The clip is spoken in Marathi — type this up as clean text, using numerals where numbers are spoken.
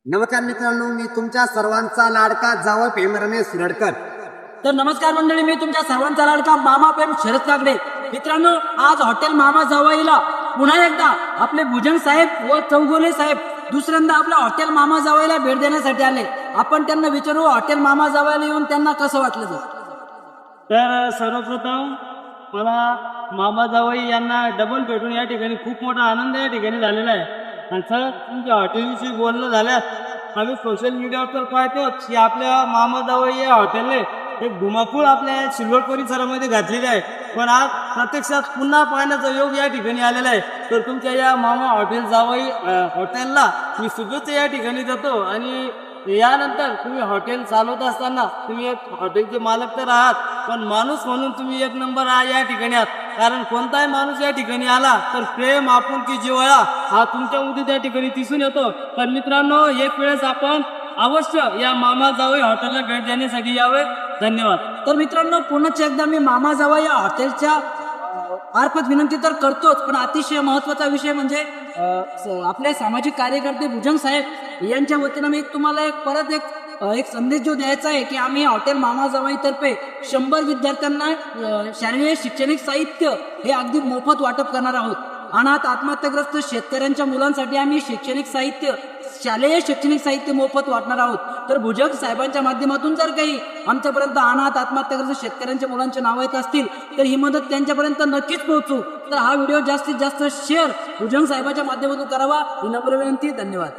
नमस्कार मित्रांनो, मी तुमच्या सर्वांचा लाडका जावळ प्रेम रमेश सुरडकर. तर नमस्कार मंडळी, मी तुमच्या सर्वांचा लाडका मामा प्रेम शरद काकडे. मित्रांनो, आज हॉटेल मामा जावईला पुन्हा एकदा आपले भुजंग साहेब व चौगुले साहेब दुसऱ्यांदा आपल्या हॉटेल मामा जावईला भेट देण्यासाठी आले. आपण त्यांना विचारू हॉटेल मामा जावईला येऊन त्यांना कसं वाटलं ते. तर सर्वप्रथम मला मामा जावई यांना डबल भेटून या ठिकाणी खूप मोठा आनंद या ठिकाणी झालेला आहे. आणि सर तुमच्या हॉटेलविषयी बोलणं झाल्यास आम्ही सोशल मीडियावर तर पाहतोच की आपल्या मामा जावई या हॉटेलने एक धुमाकूळ आपल्या सिल्वर परिसरामध्ये घातलेली आहे. पण आज प्रत्यक्षात पुन्हा पाहण्याचा योग या ठिकाणी आलेला आहे. तर तुमच्या या मामा हॉटेल जावई हॉटेलला मी शुभेच्छा या ठिकाणी देतो. आणि यानंतर तुम्ही हॉटेल चालवत असताना तुम्ही एक हॉटेलचे मालक तर आहात, पण माणूस म्हणून तुम्ही एक नंबर या ठिकाणी आहात. कारण कोणताही माणूस या ठिकाणी आला तर प्रेम आपुलकी जिव्हाळा हा तुमच्यामध्ये त्या ठिकाणी दिसून येतो. तर मित्रांनो, एक वेळेस आपण अवश्य या मामा जावई हॉटेलला भेट देण्यासाठी यावे. धन्यवाद. तर मित्रांनो, पुन्हा एकदा मी मामा जावई या हॉटेलच्या मार्फत विनंती तर करतोच, पण अतिशय महत्त्वाचा विषय म्हणजे आपले सामाजिक कार्यकर्ते भुजंग साहेब यांच्या वतीनं मी तुम्हाला परत एक संदेश जो द्यायचा आहे की आम्ही हॉटेल मामा जावईतर्फे 100 विद्यार्थ्यांना शालेय शैक्षणिक साहित्य हे अगदी मोफत वाटप करणार आहोत. अनाथ आत्महत्याग्रस्त शेतकऱ्यांच्या मुलांसाठी आम्ही शालेय शैक्षणिक साहित्य मोफत वाटणार आहोत. तर भुजंग साहेबांच्या माध्यमातून जर काही आमच्यापर्यंत अनाथ आत्महत्याग्रस्त शेतकऱ्यांच्या मुलांचे नाव येत असतील तर ही मदत त्यांच्यापर्यंत नक्कीच पोहोचू. तर हा व्हिडिओ जास्तीत जास्त शेअर भुजंग साहेबांच्या माध्यमातून करावा ही नम्र विनंती. धन्यवाद.